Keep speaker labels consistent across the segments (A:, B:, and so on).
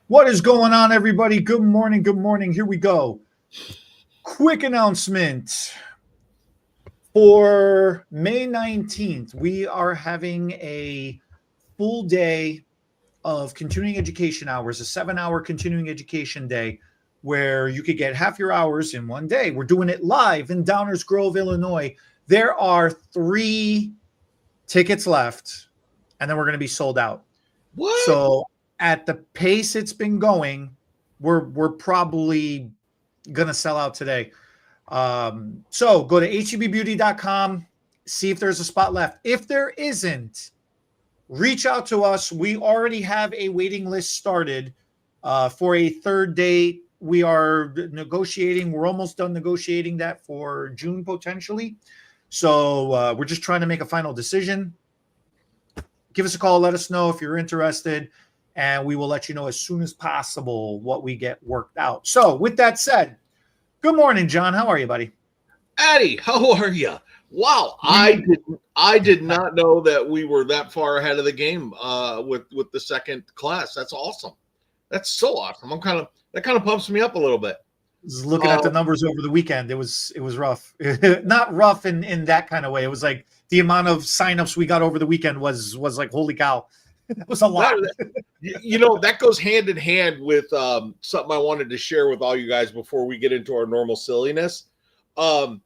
A: What is going on, everybody? Good morning. Good morning. Here we go. Quick announcement. For May 19th, we are having a full day of continuing education hours, a 7-hour continuing education day where you could get half your hours in one day. We're doing it live in Downers Grove, Illinois. There are 3 tickets left, and then we're going to be sold out.
B: What?
A: So at the pace it's been going, we're probably gonna sell out today. So go to HEBbeauty.com, see if there's a spot left. If there isn't, reach out to us. We already have a waiting list started for a third date. We are negotiating. We're almost done negotiating that for June potentially. So we're just trying to make a final decision. Give us a call. Let us know if you're interested, and we will let you know as soon as possible what we get worked out. So with that said, good morning, John. How are you, buddy?
B: Eddie, how are you? Wow, I did not know that we were that far ahead of the game with the second class. That's awesome. That's so awesome. That kind of pumps me up a little bit.
A: Just looking at the numbers over the weekend, it was rough. Not rough in that kind of way. It was like the amount of signups we got over the weekend was like, holy cow. That was a lot.
B: That goes hand in hand with something I wanted to share with all you guys before we get into our normal silliness. I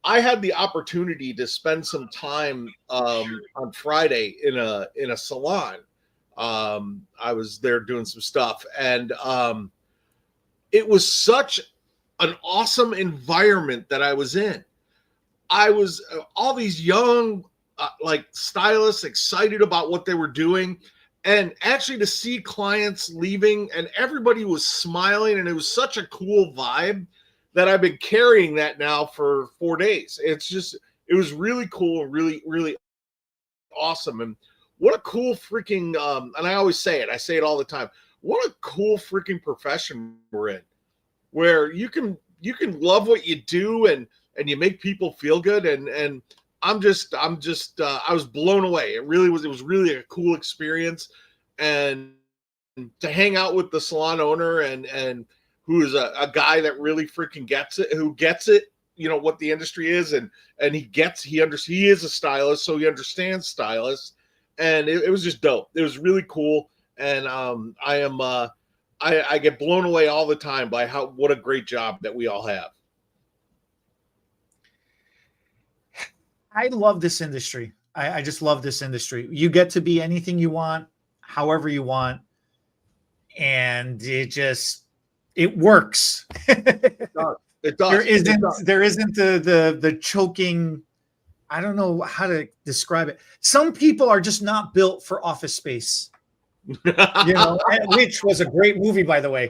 B: had the opportunity to spend some time on Friday in a salon. I was there doing some stuff, and it was such an awesome environment that I was in. I was all these young stylists excited about what they were doing, and actually to see clients leaving and everybody was smiling, and it was such a cool vibe that I've been carrying that now for 4 days. It was really cool, really, really awesome. And what a cool freaking and I always say it I say it all the time. What a cool freaking profession we're in, where you can love what you do and you make people feel good, and I was blown away. It was really a cool experience, and to hang out with the salon owner and who is a guy that really freaking gets it, what the industry is, and he is a stylist, so he understands stylists, and it was just dope. It was really cool, and I get blown away all the time by what a great job that we all have.
A: I love this industry. I just love this industry. You get to be anything you want, however you want, and it works.
B: It does.
A: There isn't the choking. I don't know how to describe it. Some people are just not built for office space. Which was a great movie, by the way.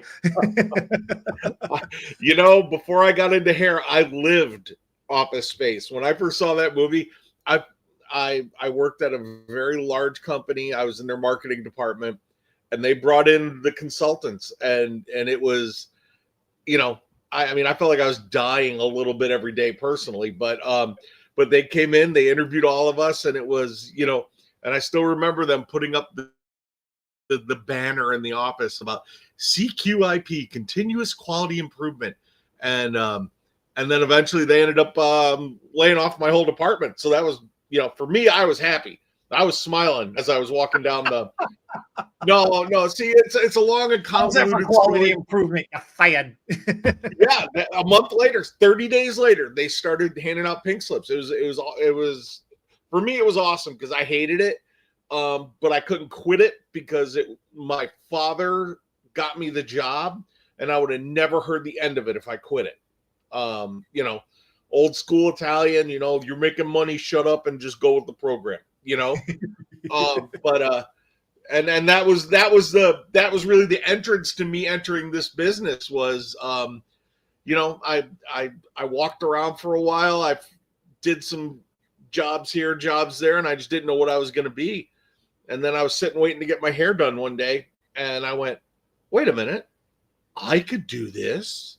B: Before I got into hair, I lived office space. When I first saw that movie, I worked at a very large company. I was in their marketing department, and they brought in the consultants, and it was, I felt like I was dying a little bit every day personally, but they came in, they interviewed all of us, and it was, and I still remember them putting up the banner in the office about CQIP, continuous quality improvement, and then eventually they ended up laying off my whole department. So that was, for me, I was happy. I was smiling as I was walking down the. No. See, it's a long and convoluted
A: quality improvement. You're fired.
B: Yeah, a month later, 30 days later, they started handing out pink slips. It was for me, it was awesome because I hated it, but I couldn't quit it because my father got me the job, and I would have never heard the end of it if I quit it. Old school Italian. You're making money, shut up and just go with the program. But that was really the entrance to me entering this business was, I walked around for a while. I did some jobs here, jobs there, and I just didn't know what I was going to be. And then I was sitting waiting to get my hair done one day, and I went, wait a minute, I could do this.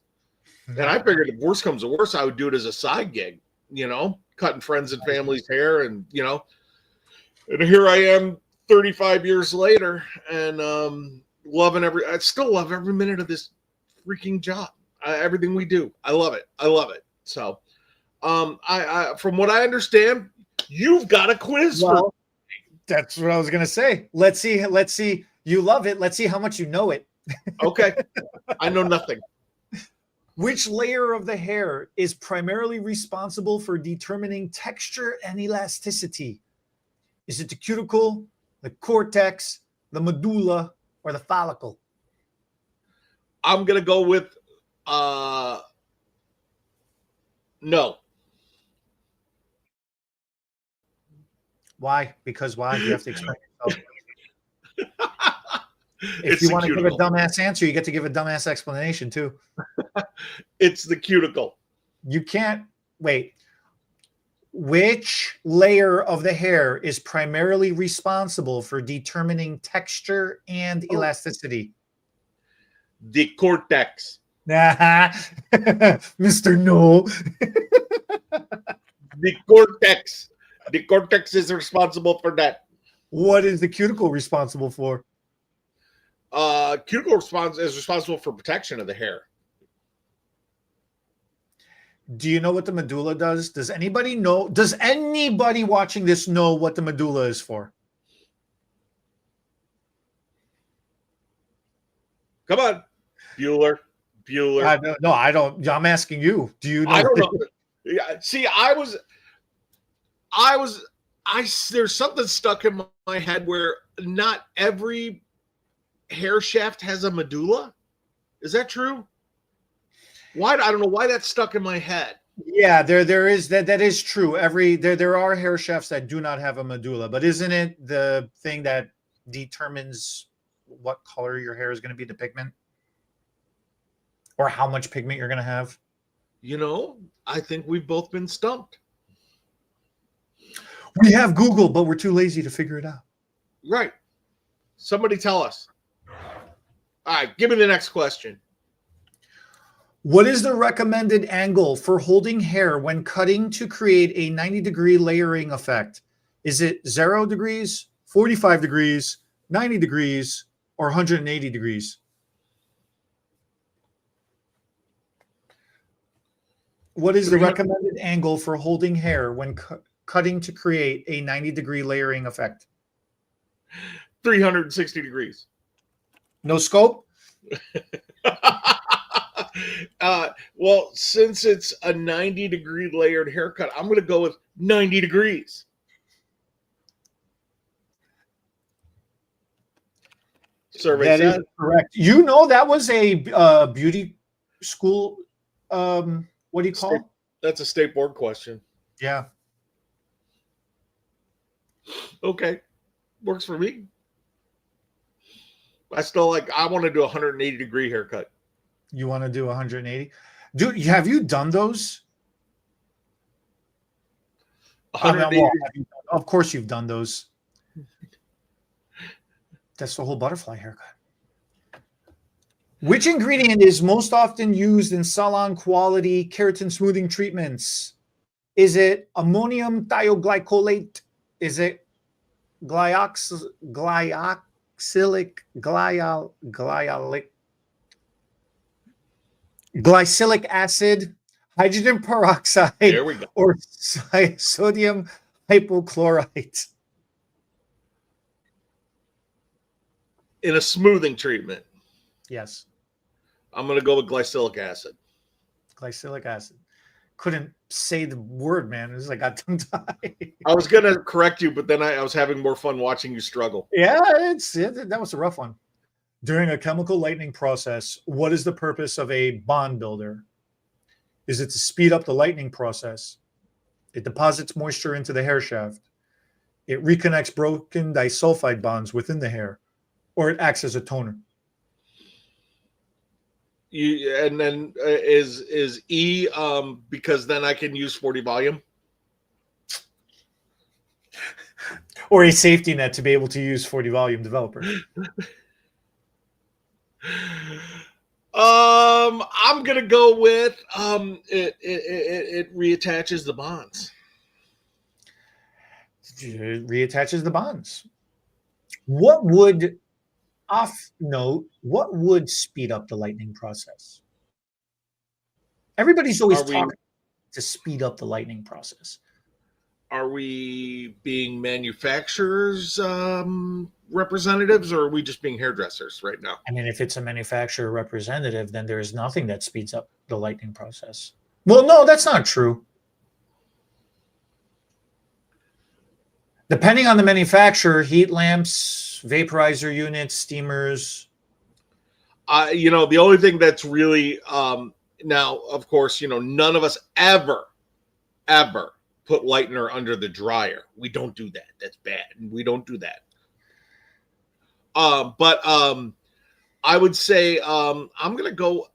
B: And I figured if worse comes to worse, I would do it as a side gig, cutting friends and family's hair, and and here I am 35 years later, and I still love every minute of this freaking job. Everything we do, I love it. So, I from what I understand, you've got a quiz.
A: Well, that's what I was gonna say. Let's see. You love it. Let's see how much you know it.
B: Okay, I know nothing.
A: Which layer of the hair is primarily responsible for determining texture and elasticity? Is it the cuticle, the cortex, the medulla, or the follicle?
B: I'm gonna go with no.
A: Why? Because why? You have to explain yourself. If
B: It's
A: you
B: the
A: want to give a
B: cuticle.
A: dumbass answer, you get to give a dumbass explanation too.
B: It's the cuticle.
A: You can't wait. Which layer of the hair is primarily responsible for determining texture and elasticity?
B: The cortex.
A: Mr. No.
B: The cortex. The cortex is responsible for that.
A: What is the cuticle responsible for?
B: Cuticle is responsible for protection of the hair.
A: Do you know what the medulla does? Does anybody know? Does anybody watching this know what the medulla is for?
B: Come on, Bueller.
A: No, I don't. I'm asking you. Do you know?
B: I don't know. Yeah, see, there's something stuck in my head where not every hair shaft has a medulla. Is that true? Why? I don't know why that's stuck in my head.
A: Yeah, there is that is true. There are hair shafts that do not have a medulla, but isn't it the thing that determines what color your hair is going to be, the pigment? Or how much pigment you're going to have?
B: You know, I think we've both been stumped.
A: We have Google, but we're too lazy to figure it out.
B: Right. Somebody tell us. All right, give me the next question.
A: What is the recommended angle for holding hair when cutting to create a 90-degree layering effect? Is it 0 degrees, 45 degrees, 90 degrees, or 180 degrees? What is the recommended angle for holding hair when cutting to create a 90-degree layering effect?
B: 360 degrees.
A: No scope?
B: Well, since it's a 90-degree layered haircut, I'm going to go with 90 degrees. Survey
A: That
B: says.
A: is correct. You know, that was a beauty school. What do you call it?
B: That's a state board question.
A: Yeah.
B: Okay. Works for me. I want to do a 180-degree haircut.
A: You want to do 180? Dude, have you done those?
B: 180.
A: Of course you've done those. That's the whole butterfly haircut. Which ingredient is most often used in salon quality keratin smoothing treatments? Is it ammonium thioglycolate? Is it glycolic glycolic acid, hydrogen peroxide,
B: There we go.
A: or sodium hypochlorite?
B: In a smoothing treatment,
A: Yes,
B: I'm going to go with glycolic acid.
A: glycolic acid. Couldn't say the word, man. It was like I got tongue-tied.
B: I was going to correct you, but then I was having more fun watching you struggle.
A: Yeah, that was a rough one. During a chemical lightning process, what is the purpose of a bond builder? Is it to speed up the lightning process? It deposits moisture into the hair shaft. It reconnects broken disulfide bonds within the hair, or it acts as a toner.
B: And then is E because then I can use 40 volume?
A: Or a safety net to be able to use 40 volume developer.
B: I'm gonna go with it reattaches the bonds.
A: It reattaches the bonds. What would Off note, what would speed up the lightning process? Everybody's always
B: Are we
A: talking to speed up the lightning process.
B: are we being manufacturers representatives, or are we just being hairdressers right now?
A: I mean, if it's a manufacturer representative, then there is nothing that speeds up the lightning process. Well, no, that's not true. Depending on the manufacturer, heat lamps, vaporizer units, steamers.
B: The only thing that's really now, of course, none of us ever put lightener under the dryer. We don't do that. That's bad. We don't do that. But I would say I'm gonna go.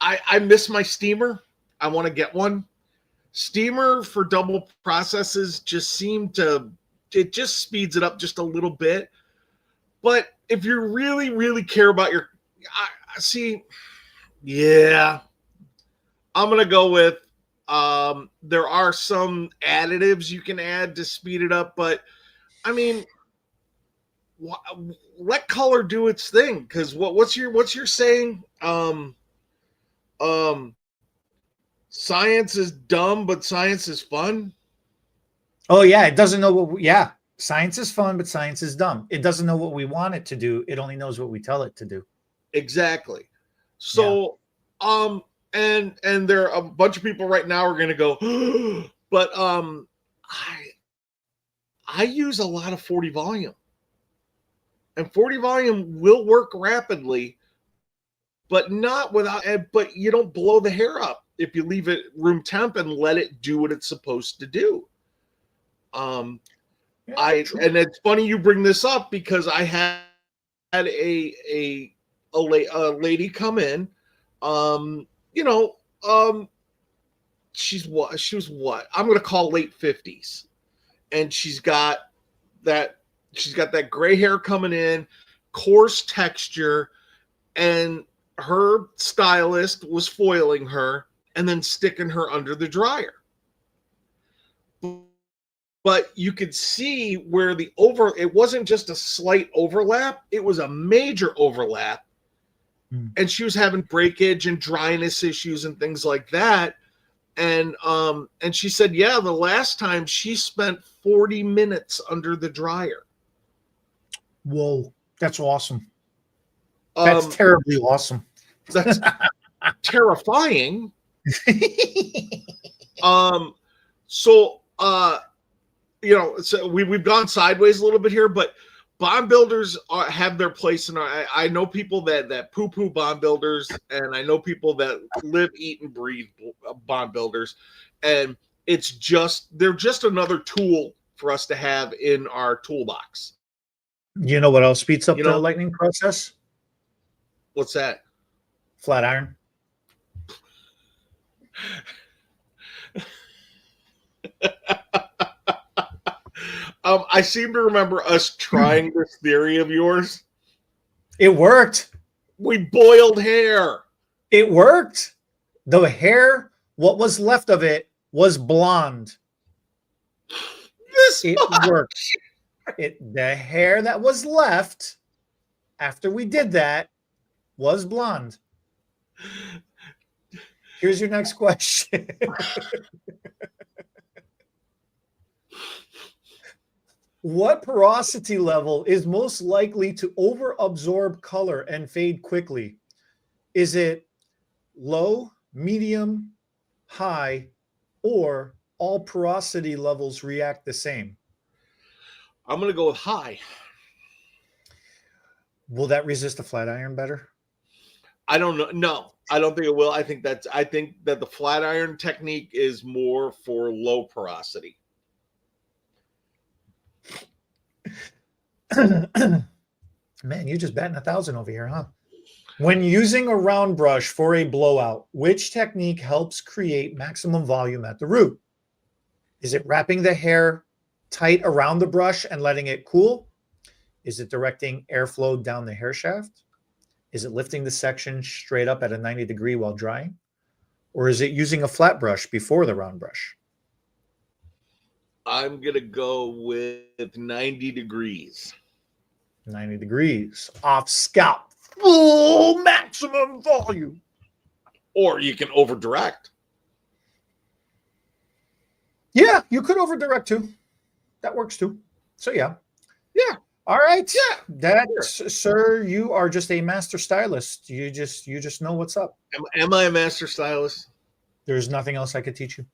B: I miss my steamer. I want to get one. Steamer for double processes it just speeds it up just a little bit. But if you really, really care about yeah, I'm going to go with, there are some additives you can add to speed it up, but I mean, let color do its thing. Cause what's your saying? Science is dumb, but science is fun.
A: Oh yeah. It doesn't know yeah. Science is fun, but science is dumb. It doesn't know what we want it to do. It only knows what we tell it to do.
B: Exactly. So, and there are a bunch of people right now are going to go, but I use a lot of 40 volume, and 40 volume will work rapidly, but but you don't blow the hair up if you leave it room temp and let it do what it's supposed to do. And it's funny you bring this up, because I had a lady come in, she was what I'm going to call late 50s, and she's got that gray hair coming in, coarse texture, and her stylist was foiling her and then sticking her under the dryer. But you could see where it wasn't just a slight overlap, it was a major overlap. And she was having breakage and dryness issues and things like that. And she said, yeah, the last time she spent 40 minutes under the dryer.
A: Whoa, that's awesome. That's terribly awesome.
B: That's terrifying. So we've gone sideways a little bit here, but bond builders have their place. And I know people that poo-poo bond builders, and I know people that live, eat, and breathe bond builders. And they're just another tool for us to have in our toolbox.
A: You know what else speeds up the lightning process?
B: What's that?
A: Flat iron.
B: I seem to remember us trying this theory of yours.
A: It worked.
B: We boiled hair.
A: It worked. The hair, what was left of it, was blonde. It worked. The hair that was left after we did that was blonde. Here's your next question. What porosity level is most likely to over-absorb color and fade quickly? Is it low, medium, high, or all porosity levels react the same?
B: I'm going to go with high.
A: Will that resist a flat iron better?
B: I don't know. No, I don't think it will. I think that the flat iron technique is more for low porosity.
A: Man, you're just batting 1,000 over here, huh? When using a round brush for a blowout, which technique helps create maximum volume at the root? Is it wrapping the hair tight around the brush and letting it cool? Is it directing airflow down the hair shaft? Is it lifting the section straight up at a 90 degree while drying? Or is it using a flat brush before the round brush?
B: I'm going to go with 90 degrees.
A: 90 degrees off scalp, full maximum volume.
B: Or you can over direct.
A: Yeah, you could over direct too. That works too. So yeah. All right.
B: Yeah.
A: That's sir, you are just a master stylist. You just know what's up.
B: Am I a master stylist?
A: There's nothing else I could teach you.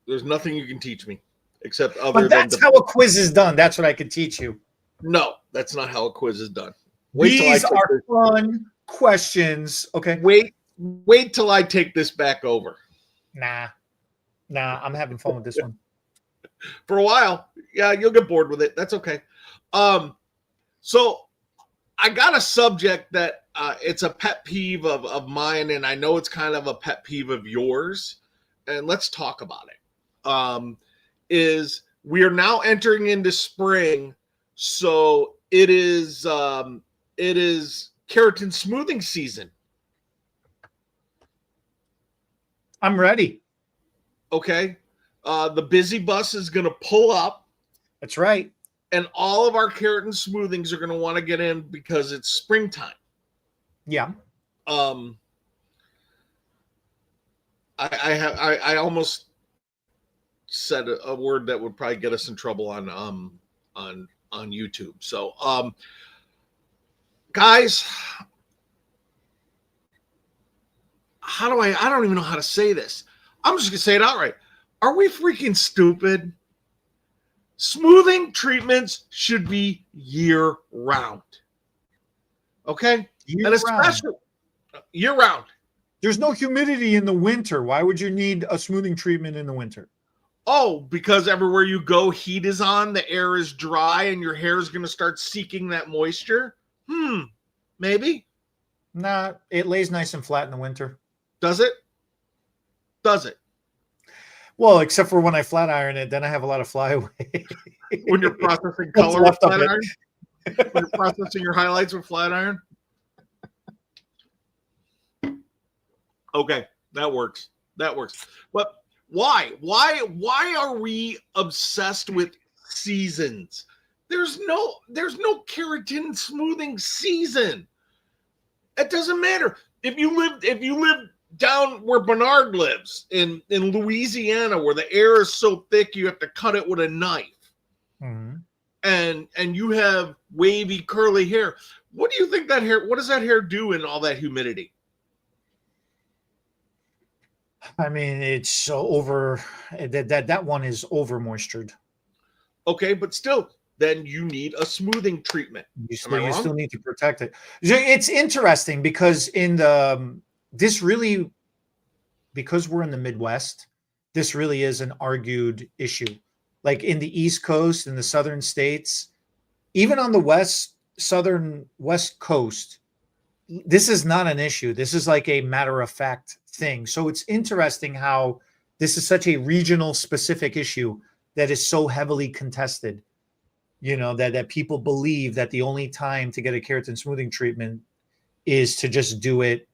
B: There's nothing you can teach me except other
A: But that's how a quiz is done. That's what I could teach you.
B: No, that's not how a quiz is done.
A: These are fun questions. Okay.
B: Wait till I take this back over.
A: Nah, I'm having fun with this one.
B: For a while. Yeah, you'll get bored with it. That's okay. So I got a subject that it's a pet peeve of mine, and I know it's kind of a pet peeve of yours. And let's talk about it. Is we are now entering into spring, so it is keratin smoothing season.
A: I'm ready.
B: Okay. The busy bus is going to pull up.
A: That's right.
B: And all of our keratin smoothings are going to want to get in because it's springtime.
A: Yeah.
B: I almost said a word that would probably get us in trouble on YouTube. So, guys, I don't even know how to say this. I'm just going to say it outright. Are we freaking stupid? Smoothing treatments should be year round. Okay?
A: Year
B: and especially year round.
A: There's no humidity in the winter. Why would you need a smoothing treatment in the winter?
B: Oh, because everywhere you go, heat is on, the air is dry, and your hair is going to start seeking that moisture? Maybe.
A: Nah, it lays nice and flat in the winter.
B: Does it? Does it?
A: Well, except for when I flat iron it, then I have a lot of flyaway.
B: When you're processing color with flat iron? When you're processing your highlights with flat iron? Okay, that works. That works. But why? Why are we obsessed with seasons? There's no keratin smoothing season. It doesn't matter. If you live down where Bernard lives in Louisiana, where the air is so thick you have to cut it with a knife, and you have wavy curly hair, what do you think that hair? What does that hair do in all that humidity?
A: I mean, it's so over that one is over moistured.
B: Okay, but still, then you need a smoothing treatment.
A: You still need to protect it. It's interesting because because we're in the Midwest, this really is an argued issue. Like in the East Coast, in the southern states, even on the southern West Coast, this is not an issue. This is like a matter of fact thing. So it's interesting how this is such a regional specific issue that is so heavily contested. You know, that people believe that the only time to get a keratin smoothing treatment is to just do it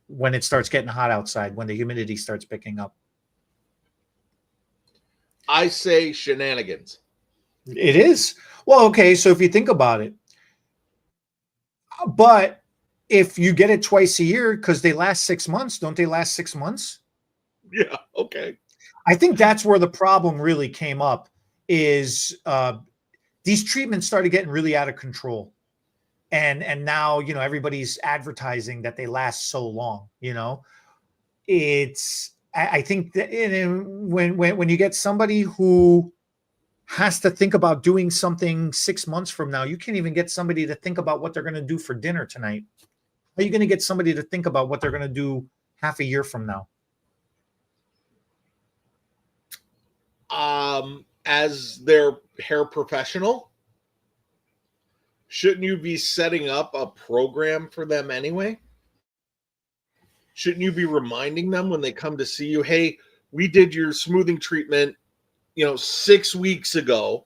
A: when it starts getting hot outside, when the humidity starts picking up.
B: I say shenanigans.
A: It is. Well, okay, so if you think about it, but if you get it twice a year, because they last 6 months, don't they last 6 months?
B: Yeah, okay.
A: I think that's where the problem really came up is these treatments started getting really out of control. And now, you know, everybody's advertising that they last so long, you know. I think that when you get somebody who has to think about doing something 6 months from now, you can't even get somebody to think about what they're going to do for dinner tonight. How are you going to get somebody to think about what they're going to do half a year from now?
B: As their hair professional, shouldn't you be setting up a program for them anyway? Shouldn't you be reminding them when they come to see you, hey, we did your smoothing treatment, 6 weeks ago.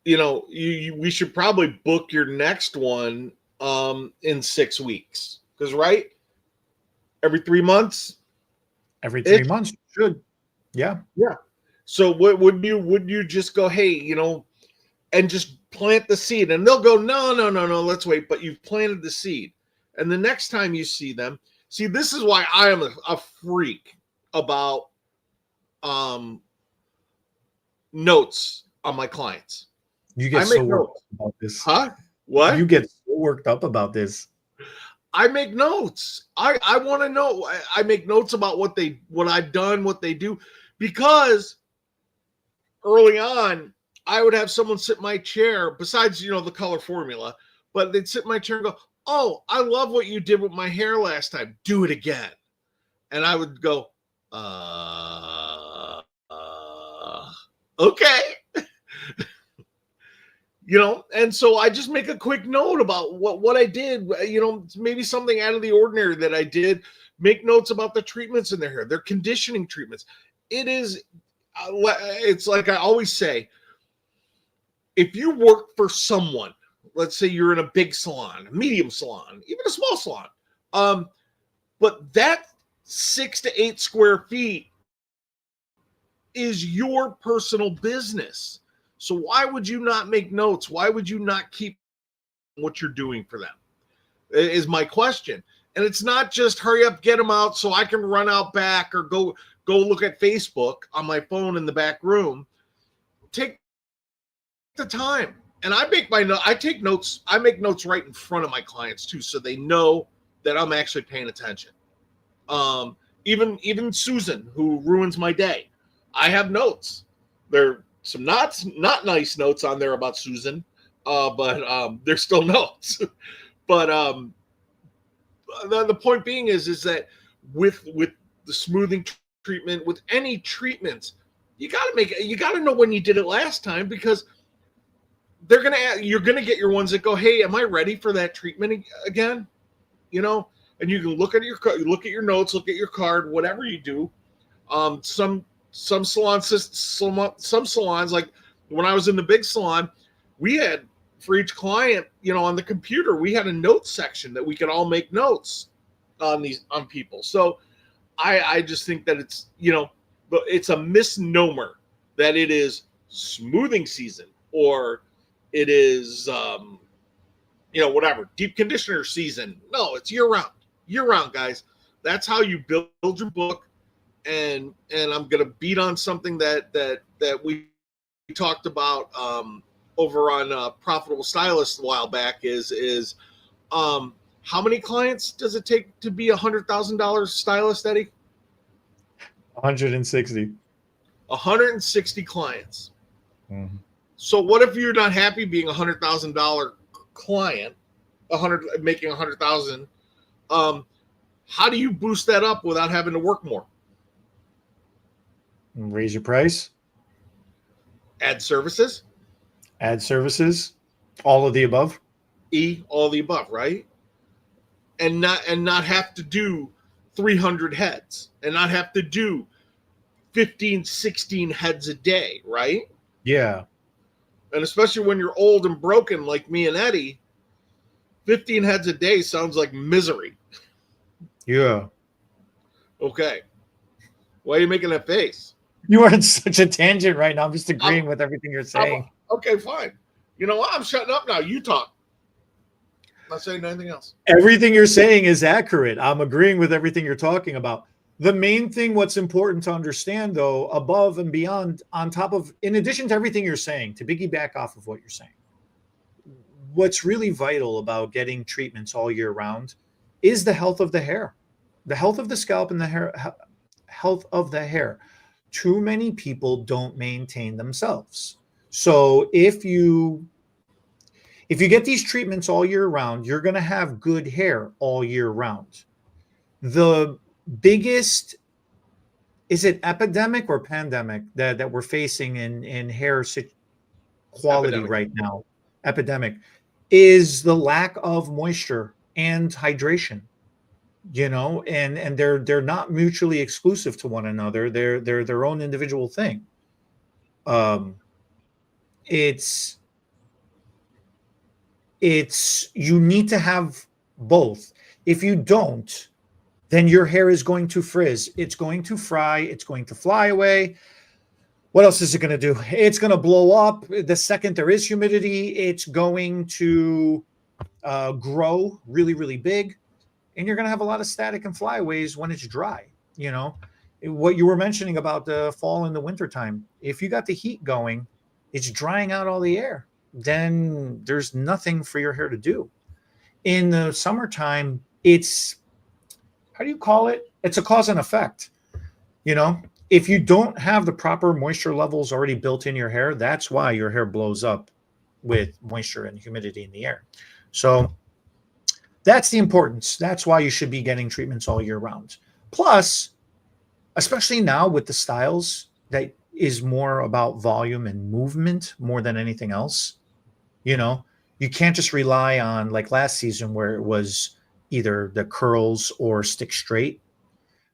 B: We should probably book your next one in 6 weeks. Because, right? Every 3 months?
A: Every 3 months, you should. Yeah.
B: Yeah. So wouldn't you just go, hey, and just plant the seed. And they'll go, no, let's wait. But you've planted the seed. And the next time you see them, see, this is why I am a freak about notes on my clients.
A: You get so worked up about this.
B: Huh? What?
A: You get so worked up about this.
B: I make notes. I want to know. I make notes about what I've done, what they do, because early on, I would have someone sit in my chair, besides, the color formula, but they'd sit in my chair and go, oh, I love what you did with my hair last time. Do it again. And I would go, okay. And so I just make a quick note about what I did, maybe something out of the ordinary that I did, make notes about the treatments in their hair, their conditioning treatments. It's like I always say, if you work for someone, let's say you're in a big salon, a medium salon, even a small salon, but that 6 to 8 square feet is your personal business. So why would you not make notes? Why would you not keep what you're doing for them? Is my question. And it's not just hurry up, get them out so I can run out back or go look at Facebook on my phone in the back room. Take the time. And I take notes. I make notes right in front of my clients too, so they know that I'm actually paying attention. Even Susan, who ruins my day, I have notes. There some not nice notes on there about Susan, but they're still notes. But the point being is that with the smoothing treatment, with any treatment, you got to know when you did it last time, because you're gonna get your ones that go, hey, am I ready for that treatment again? And you can look at your notes, look at your card, whatever you do. Some salons, like when I was in the big salon, we had, for each client, on the computer, we had a notes section that we could all make notes on people. So I just think that it's a misnomer that it is smoothing season, or it is whatever, deep conditioner season. No, it's year round, guys. That's how you build your book. And I'm gonna beat on something that we talked about over on Profitable Stylist a while back. Is how many clients does it take to be $100,000 stylist, Eddie?
A: 160.
B: 160 clients.
A: Mm-hmm.
B: So what if you're not happy being $100,000 client, making 100,000? How do you boost that up without having to work more?
A: Raise your price.
B: Add services.
A: All of the above.
B: All the above, right? And not have to do 300 heads, and not have to do 15, 16 heads a day, right?
A: Yeah.
B: And especially when you're old and broken like me and Eddie, 15 heads a day sounds like misery.
A: Yeah.
B: Okay. Why are you making that face?
A: You are in such a tangent right now. I'm just agreeing with everything you're saying.
B: Okay, fine. You know what? I'm shutting up now. You talk. I'm not saying anything else.
A: Everything you're saying is accurate. I'm agreeing with everything you're talking about. The main thing, what's important to understand, though, above and beyond, on top of, in addition to everything you're saying, to piggyback off of what you're saying, what's really vital about getting treatments all year round is the health of the hair, the health of the scalp, and the hair, health of the hair. Too many people don't maintain themselves. So if you get these treatments all year round, you're going to have good hair all year round. The biggest, is it epidemic or pandemic that we're facing in hair quality right now? Epidemic is the lack of moisture and hydration. And they're not mutually exclusive to one another. They're their own individual thing. It's you need to have both. If you don't, then your hair is going to frizz. It's going to fry. It's going to fly away. What else is it going to do? It's going to blow up. The second there is humidity, it's going to grow really, really big. And you're going to have a lot of static and flyaways when it's dry. You know, what you were mentioning about the fall and the winter time. If you got the heat going, it's drying out all the air. Then there's nothing for your hair to do. In the summertime, it's, how do you call it? It's a cause and effect. You know, if you don't have the proper moisture levels already built in your hair, that's why your hair blows up with moisture and humidity in the air. So that's the importance. That's why you should be getting treatments all year round. Plus, especially now with the styles that is more about volume and movement more than anything else, you know, you can't just rely on like last season where it was either the curls or stick straight.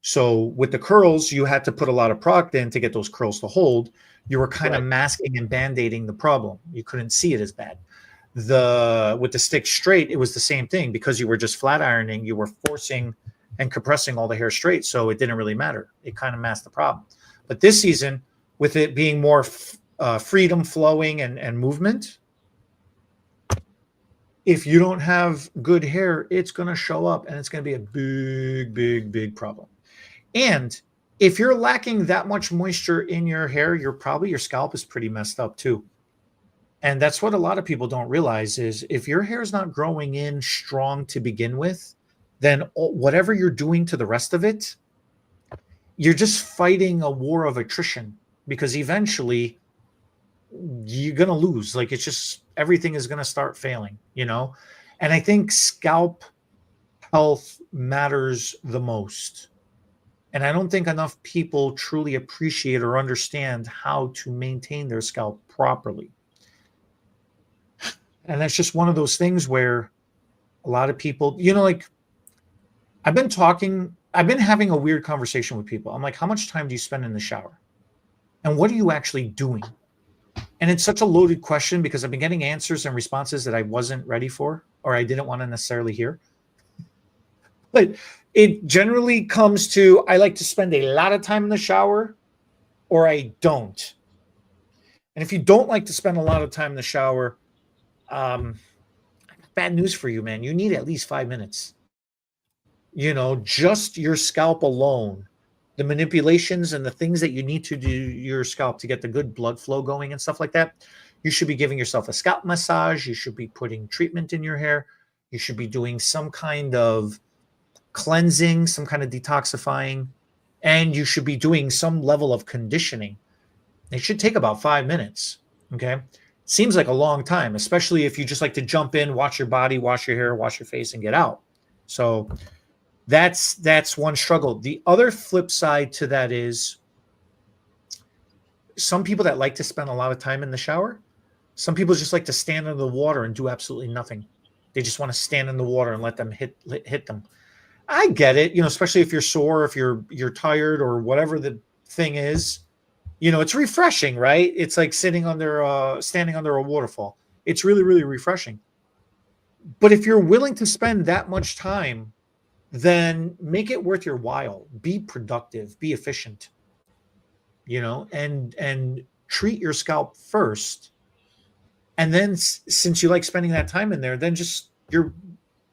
A: So with the curls, you had to put a lot of product in to get those curls to hold. You were kind of masking and band-aiding the problem. You couldn't see it as bad. With the stick straight, it was the same thing because you were just flat ironing. You were forcing and compressing all the hair straight, so it didn't really matter. It kind of masked the problem. But this season, with it being more freedom flowing and movement, if you don't have good hair, it's going to show up and it's going to be a big, big, big problem. And if you're lacking that much moisture in your hair, your scalp is pretty messed up too. And that's what a lot of people don't realize is if your hair is not growing in strong to begin with, then whatever you're doing to the rest of it, you're just fighting a war of attrition because eventually you're going to lose. Like it's just, everything is going to start failing, you know? And I think scalp health matters the most. And I don't think enough people truly appreciate or understand how to maintain their scalp properly. And that's just one of those things where a lot of people, you know, like I've been having a weird conversation with people. I'm like, how much time do you spend in the shower? And what are you actually doing? And it's such a loaded question because I've been getting answers and responses that I wasn't ready for or I didn't want to necessarily hear. But it generally comes to, I like to spend a lot of time in the shower or I don't. And if you don't like to spend a lot of time in the shower, bad news for you, man. You need at least 5 minutes. You know, just your scalp alone, the manipulations and the things that you need to do your scalp to get the good blood flow going and stuff like that. You should be giving yourself a scalp massage. You should be putting treatment in your hair. You should be doing some kind of cleansing, some kind of detoxifying, and you should be doing some level of conditioning. It should take about 5 minutes. Okay. Seems like a long time, especially if you just like to jump in, wash your body, wash your hair, wash your face, and get out. So that's one struggle. The other flip side to that is some people that like to spend a lot of time in the shower, some people just like to stand under the water and do absolutely nothing. They just want to stand in the water and let them hit them. I get it, you know, especially if you're sore, if you're tired or whatever the thing is, you know, it's refreshing, right? It's like standing under a waterfall. It's really, really refreshing. But if you're willing to spend that much time, then make it worth your while. Be productive, be efficient, you know, and treat your scalp first. And then since you like spending that time in there, then just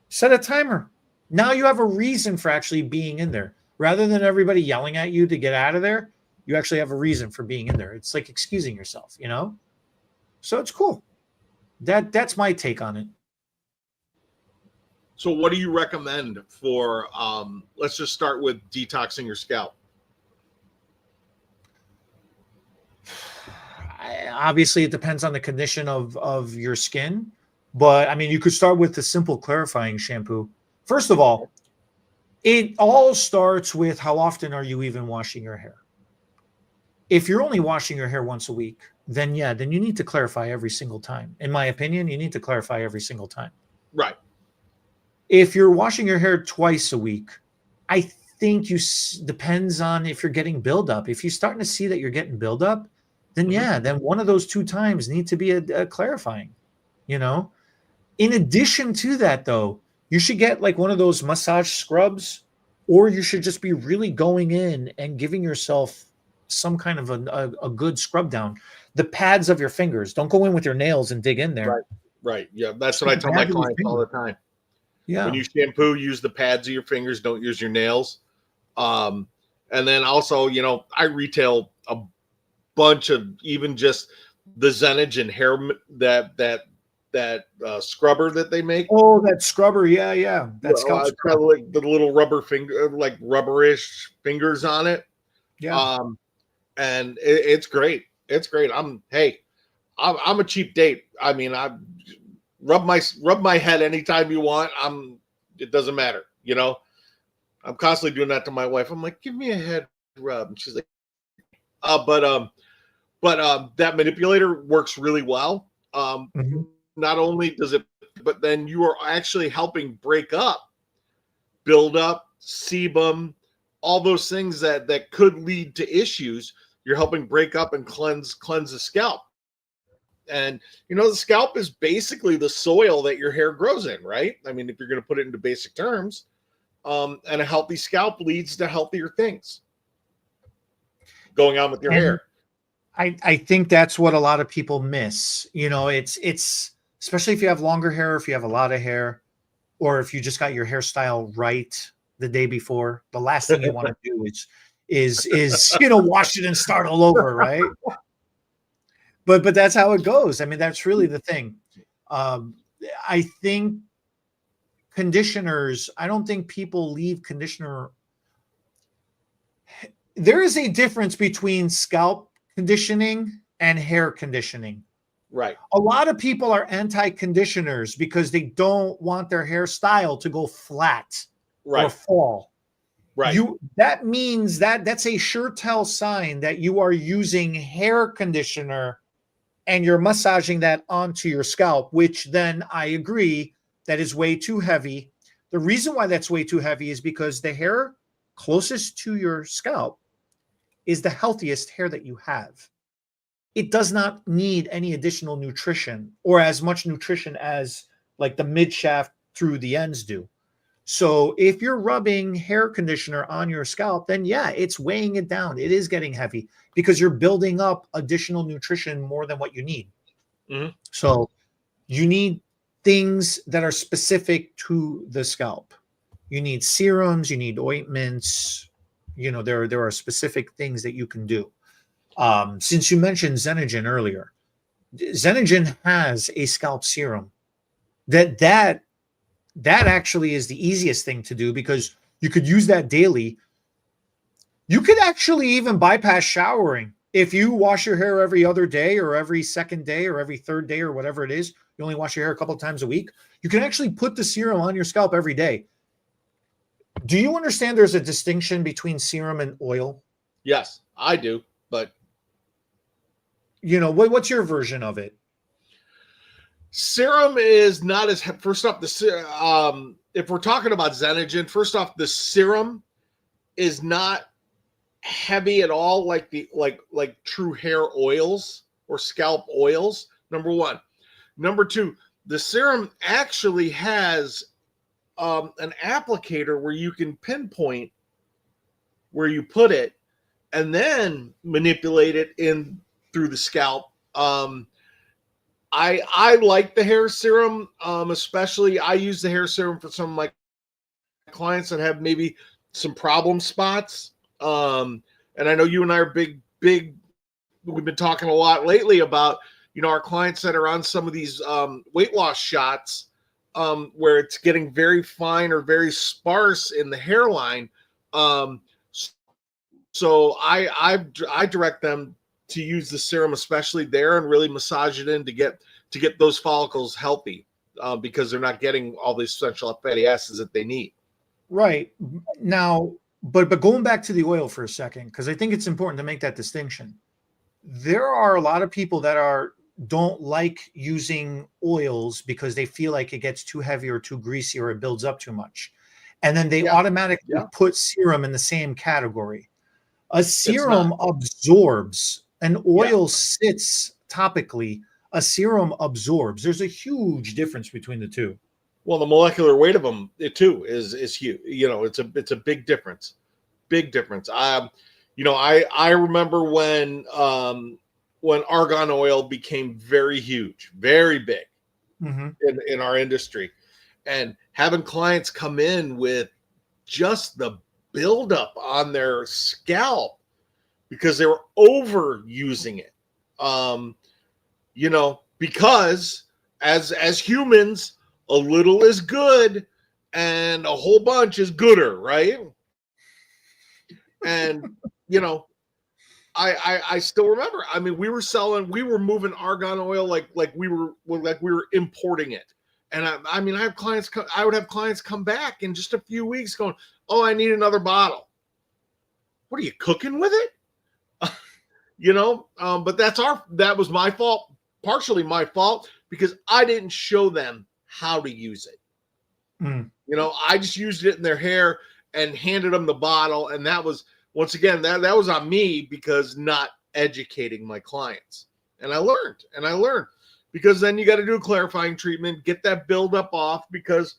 A: set a timer. Now you have a reason for actually being in there. Rather than everybody yelling at you to get out of there, you actually have a reason for being in there. It's like excusing yourself, you know? So it's cool. That's my take on it.
B: So what do you recommend for, let's just start with detoxing your scalp?
A: Obviously, it depends on the condition of your skin. But, I mean, you could start with the simple clarifying shampoo. First of all, it all starts with how often are you even washing your hair? If you're only washing your hair once a week, then you need to clarify every single time. In my opinion, you need to clarify every single time.
B: Right.
A: If you're washing your hair twice a week, I think depends on if you're getting buildup. If you're starting to see that you're getting buildup, then then one of those 2 times need to be a clarifying, you know? In addition to that, though, you should get like one of those massage scrubs, or you should just be really going in and giving yourself some kind of a good scrub down. The pads of your fingers. Don't go in with your nails and dig in there.
B: Right. Right. Yeah. That's what I tell my clients all the time.
A: Yeah.
B: When you shampoo, use the pads of your fingers. Don't use your nails. And then also, you know, I retail a bunch of even just the Zenogen hair that scrubber that they make.
A: Oh, that scrubber. Yeah. That scalp
B: it's got like the little rubber finger, like rubberish fingers on it.
A: Yeah.
B: And it's great. It's great. I'm a cheap date. I mean, I rub my head anytime you want. It doesn't matter. You know, I'm constantly doing that to my wife. I'm like, give me a head rub. And she's like, but that manipulator works really well. Not only does it, but then you are actually helping break up, build up, sebum, all those things that could lead to issues. You're helping break up and cleanse the scalp. And, you know, the scalp is basically the soil that your hair grows in, right? I mean, if you're going to put it into basic terms, and a healthy scalp leads to healthier things going on with your hair.
A: I think that's what a lot of people miss. You know, it's especially if you have longer hair, if you have a lot of hair, or if you just got your hairstyle right the day before, the last thing you want to do is you know, wash it and start all over, right? But that's how it goes. I mean, that's really the thing. I think conditioners, I don't think people leave conditioner. There is a difference between scalp conditioning and hair conditioning.
B: Right.
A: A lot of people are anti-conditioners because they don't want their hairstyle to go flat or fall.
B: Right.
A: That means that's a sure tell sign that you are using hair conditioner and you're massaging that onto your scalp, which then I agree that is way too heavy. The reason why that's way too heavy is because the hair closest to your scalp is the healthiest hair that you have. It does not need any additional nutrition or as much nutrition as like the mid shaft through the ends do. So if you're rubbing hair conditioner on your scalp, then yeah, it's weighing it down. It is getting heavy because you're building up additional nutrition more than what you need.
B: Mm-hmm.
A: So you need things that are specific to the scalp. You need serums, you need ointments. You know, there are specific things that you can do. Since you mentioned Zenogen earlier, Zenogen has a scalp serum that actually is the easiest thing to do because you could use that daily. You could actually even bypass showering. If you wash your hair every other day or every second day or every third day or whatever it is, you only wash your hair a couple of times a week, you can actually put the serum on your scalp every day. Do you understand there's a distinction between serum and oil?
B: Yes, I do. But
A: you know, what's your version of it?
B: Serum is not as first off if we're talking about Zenogen, first off, the serum is not heavy at all like true hair oils or scalp oils. Number one. Number two, the serum actually has an applicator where you can pinpoint where you put it and then manipulate it in through the scalp. I like the hair serum, especially I use the hair serum for some of my clients that have maybe some problem spots. And I know you and I are big, we've been talking a lot lately about, you know, our clients that are on some of these weight loss shots where it's getting very fine or very sparse in the hairline. So I direct them to use the serum, especially there, and really massage it in to get those follicles healthy because they're not getting all these essential fatty acids that they need.
A: Right now, but going back to the oil for a second, because I think it's important to make that distinction. There are a lot of people that don't like using oils because they feel like it gets too heavy or too greasy or it builds up too much, and then they automatically put serum in the same category. A serum absorbs. An oil sits topically. A serum absorbs. There's a huge difference between the two.
B: Well, the molecular weight of them, too, is huge. You know, it's a big difference. Big difference. I remember when argan oil became very huge, very big in our industry, and having clients come in with just the buildup on their scalp because they were overusing it. Because as humans, a little is good and a whole bunch is gooder, right? And I still remember. I mean, we were moving argan oil like we were importing it. And I would have clients come back in just a few weeks going, "Oh, I need another bottle." What are you cooking with it? But that was my fault, partially my fault, because I didn't show them how to use it. I just used it in their hair and handed them the bottle. And that was, once again, that was on me because not educating my clients. And I learned because then you got to do a clarifying treatment, get that buildup off, because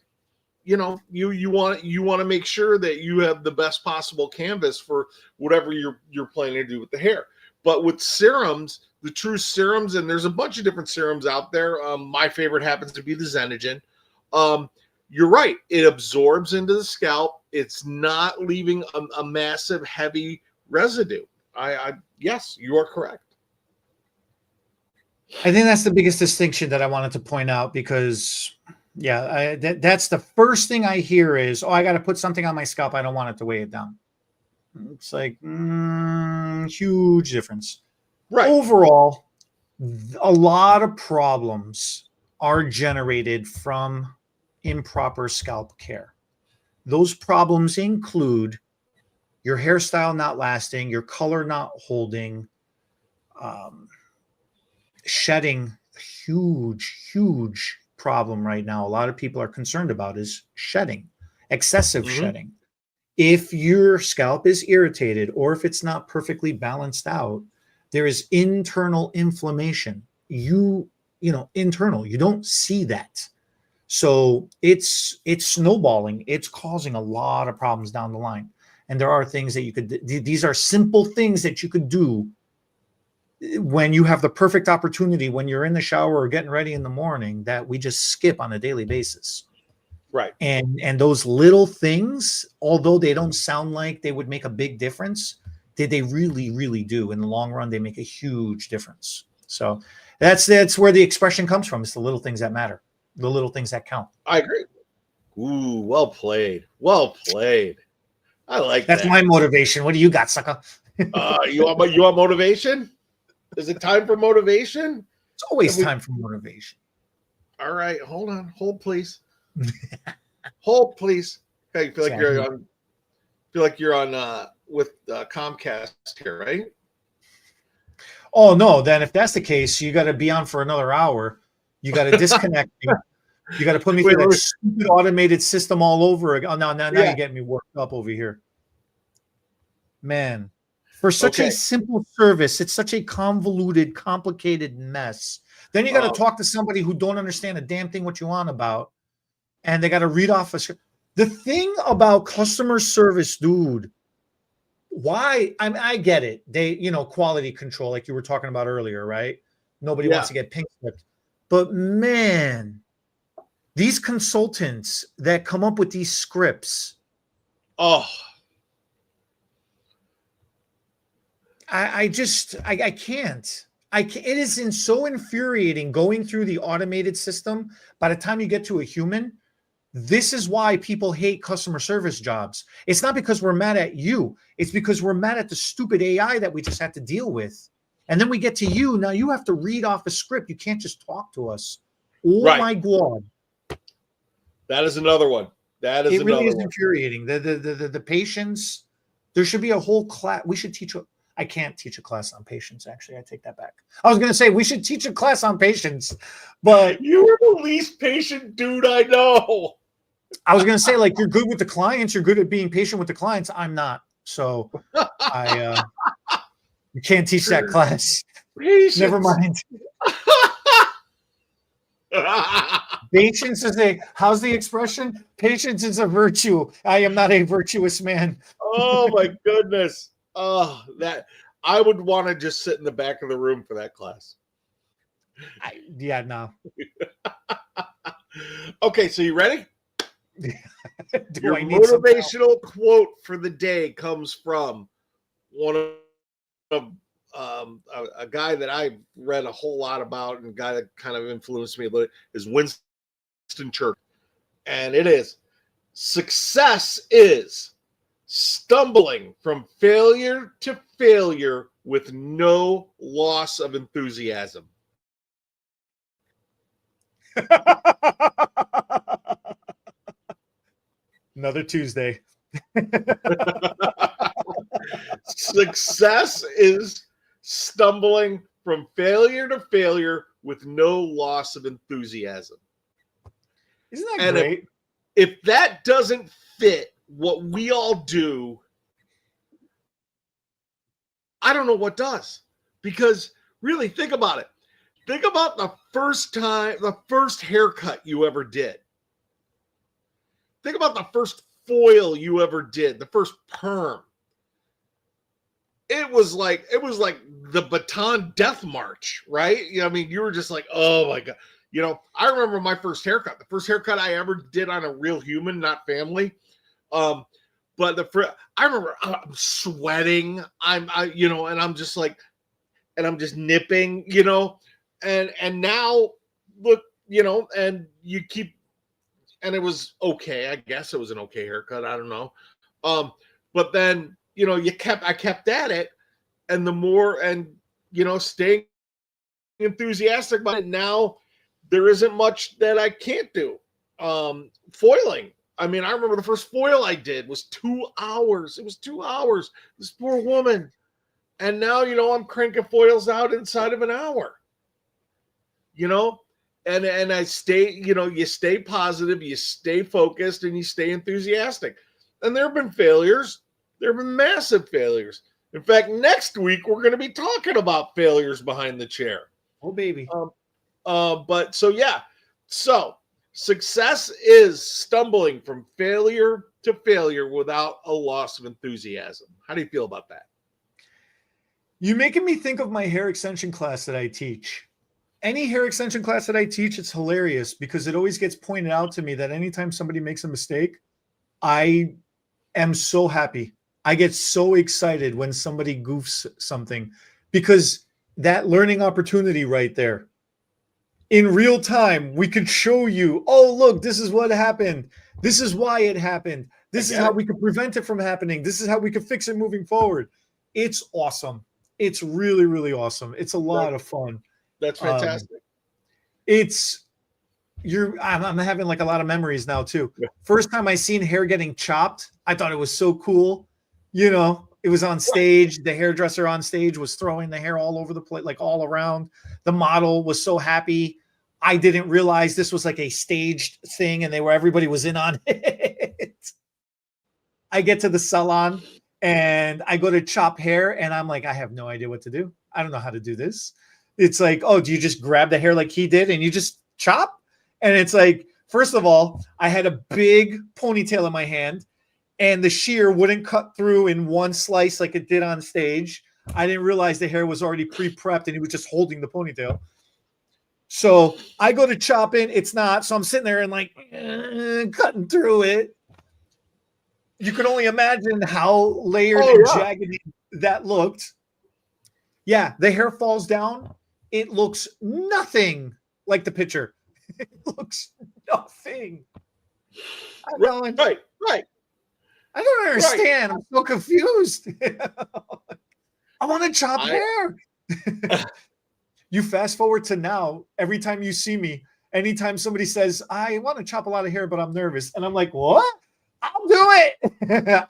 B: you want to make sure that you have the best possible canvas for whatever you're planning to do with the hair. But with serums, the true serums, and there's a bunch of different serums out there. My favorite happens to be the Xenogen. You're right. It absorbs into the scalp. It's not leaving a massive, heavy residue. Yes, you are correct.
A: I think that's the biggest distinction that I wanted to point out, because that's the first thing I hear is, I got to put something on my scalp. I don't want it to weigh it down. It's like huge difference.
B: Right.
A: Overall, a lot of problems are generated from improper scalp care. Those problems include your hairstyle not lasting, your color not holding, shedding. Huge problem right now. A lot of people are concerned about is shedding, excessive shedding. If your scalp is irritated or if it's not perfectly balanced out, there is internal inflammation. Internal. You don't see that. So it's snowballing. It's causing a lot of problems down the line. And there are things that you could, these are simple things that you could do when you have the perfect opportunity, when you're in the shower or getting ready in the morning, that we just skip on a daily basis.
B: Right.
A: And those little things, although they don't sound like they would make a big difference, they really, really do. In the long run, they make a huge difference. So that's where the expression comes from. It's the little things that matter, the little things that count.
B: I agree. Ooh, well played. Well played. I like
A: That's my motivation. What do you got, sucker?
B: You want motivation? Is it time for motivation?
A: It's always time for motivation.
B: All right, hold on. Hold, please. Hold, please. Okay, you feel like you're on with Comcast here, right?
A: Oh no, then if that's the case, you got to be on for another hour. You got to disconnect me. You got to put me through that stupid automated system all over again. Oh, now you're getting me worked up over here. Man, for such a simple service, it's such a convoluted, complicated mess. Then you got to talk to somebody who don't understand a damn thing what you want about, and they got to read off a script. The thing about customer service, dude, why? I get it. They, quality control, like you were talking about earlier, right? Nobody wants to get pink slipped. But man, these consultants that come up with these scripts. Oh, I can't. It is so infuriating going through the automated system. By the time you get to a human, this is why people hate customer service jobs. It's not because we're mad at you. It's because we're mad at the stupid AI that we just had to deal with. And then we get to you. Now you have to read off a script. You can't just talk to us. Oh my God.
B: That is another one. It really is
A: infuriating. The patience, there should be a whole class. We should teach. I can't teach a class on patience. Actually, I take that back. I was going to say we should teach a class on patience, but
B: you are the least patient dude I know.
A: I was going to say, like, you're good with the clients. You're good at being patient with the clients. I'm not. So you can't teach that class. Patience. Never mind. Patience is how's the expression? Patience is a virtue. I am not a virtuous man.
B: Oh my goodness. Oh, that I would want to just sit in the back of the room for that class.
A: No.
B: Okay, so you ready?
A: Do I need some help?
B: Motivational quote for the day comes from one of a guy that I've read a whole lot about, and a guy that kind of influenced me a little is Winston Churchill. And it is, success is stumbling from failure to failure with no loss of enthusiasm.
A: Another Tuesday.
B: Success is stumbling from failure to failure with no loss of enthusiasm.
A: Isn't that great?
B: If that doesn't fit what we all do, I don't know what does. Because really, think about it. Think about the first haircut you ever did. Think about the first foil you ever did, the first perm. It was like the Baton Death March, right? I mean, you were just like, oh my God. I remember my first haircut. The first haircut I ever did on a real human, not family. But I remember I'm sweating. And I'm just like, and I'm just nipping, and now look, and you keep, and it was okay. I guess it was an okay haircut. I don't know. But then, I kept at it, and the more, and, staying enthusiastic about it. Now there isn't much that I can't do. Foiling. I mean, I remember the first foil I did was 2 hours. It was 2 hours. This poor woman. And now, I'm cranking foils out inside of an hour. And I stay, you stay positive, you stay focused, and you stay enthusiastic. And there have been failures. There have been massive failures. In fact, next week, we're going to be talking about failures behind the chair.
A: Oh, baby.
B: But so, yeah. So success is stumbling from failure to failure without a loss of enthusiasm. How do you feel about that?
A: You're making me think of my hair extension class that I teach. Any hair extension class that I teach, it's hilarious because it always gets pointed out to me that anytime somebody makes a mistake, I am so happy. I get so excited when somebody goofs something because that learning opportunity right there. In real time, we could show you, oh, look, this is what happened. This is why it happened. This is how we could prevent it from happening. This is how we could fix it moving forward. It's awesome. It's really, really awesome. It's a lot of fun.
B: That's fantastic.
A: I'm having like a lot of memories now too. Yeah. First time I seen hair getting chopped, I thought it was so cool. It was on stage. The hairdresser on stage was throwing the hair all over the place, like all around. The model was so happy. I didn't realize this was like a staged thing and everybody was in on it. I get to the salon and I go to chop hair and I'm like, I have no idea what to do. I don't know how to do this. It's like, oh, do you just grab the hair like he did and you just chop? And it's like, first of all, I had a big ponytail in my hand and the shear wouldn't cut through in one slice like it did on stage. I didn't realize the hair was already pre-prepped and he was just holding the ponytail. So I go to chop in, it's not. So I'm sitting there and like cutting through it. You can only imagine how layered and jagged that looked. Yeah, the hair falls down. It looks nothing like the picture. It looks nothing.
B: Right.
A: I don't understand. Right. I'm so confused. I want to chop hair. You fast forward to now, every time you see me, anytime somebody says, I want to chop a lot of hair, but I'm nervous. And I'm like, what? I'll do it.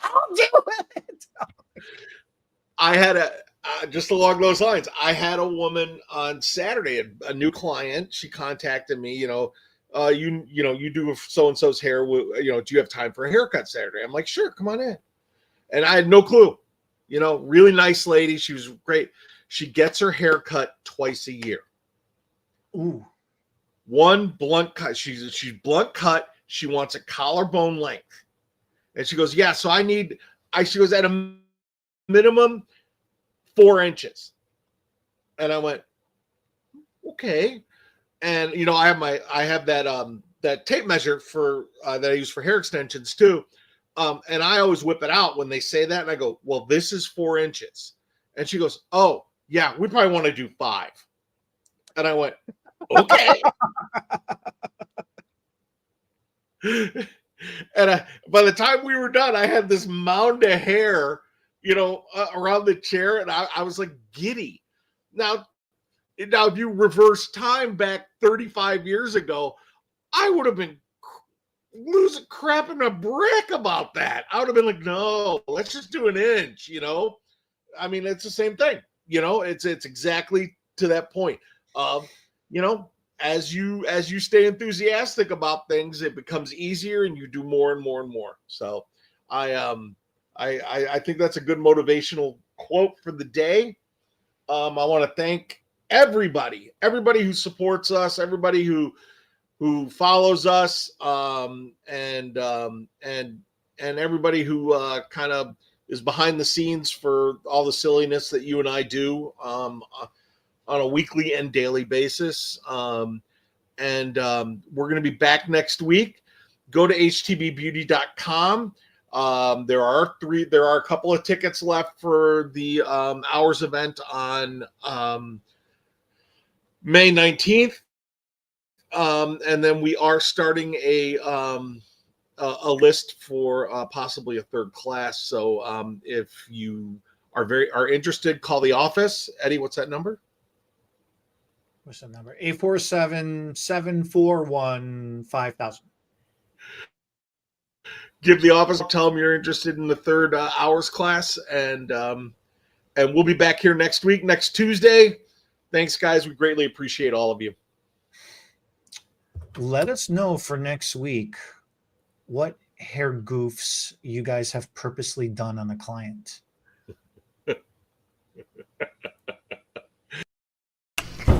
A: I'll do it.
B: I had just along those lines, I had a woman on Saturday, a new client. She contacted me, you do so-and-so's hair. Do you have time for a haircut Saturday? I'm like, sure, come on in. And I had no clue, really nice lady. She was great. She gets her hair cut twice a year.
A: Ooh.
B: One blunt cut. She's blunt cut. She wants a collarbone length. And she goes, yeah, so she goes, at a minimum 4 inches. And I went, okay. And I have that tape measure for that I use for hair extensions too. And I always whip it out when they say that, and I go, well, this is 4 inches. And she goes, oh yeah, we probably want to do 5. And I went, okay. And by the time we were done, I had this mound of hair, around the chair, and I was like giddy. Now, if you reverse time back 35 years ago, I would have been losing crap in a brick about that. I would have been like, no, let's just do an inch. I mean, it's the same thing. It's exactly to that point of, as you stay enthusiastic about things, it becomes easier and you do more and more and more. So I think that's a good motivational quote for the day. I want to thank everybody who supports us, everybody who follows us, and everybody who kind of is behind the scenes for all the silliness that you and I do on a weekly and daily basis. We're going to be back next week. Go to htbbeauty.com. There are a couple of tickets left for the hours event on May 19th. And then we are starting a list for possibly a third class. So if you are interested, call the office. Eddie, what's that number?
A: What's that number? 847-741-5000.
B: Give the office, tell them you're interested in the third hours class, and we'll be back here next week, next Tuesday. Thanks, guys. We greatly appreciate all of you.
A: Let us know for next week what hair goofs you guys have purposely done on a client.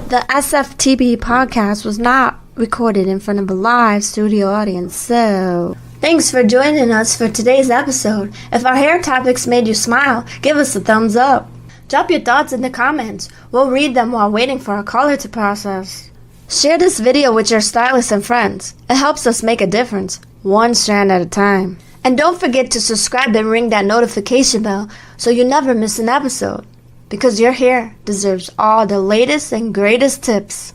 C: The SFTB podcast was not recorded in front of a live studio audience, so thanks for joining us for today's episode. If our hair topics made you smile, give us a thumbs up. Drop your thoughts in the comments. We'll read them while waiting for our caller to process. Share this video with your stylists and friends. It helps us make a difference, one strand at a time. And don't forget to subscribe and ring that notification bell so you never miss an episode. Because your hair deserves all the latest and greatest tips.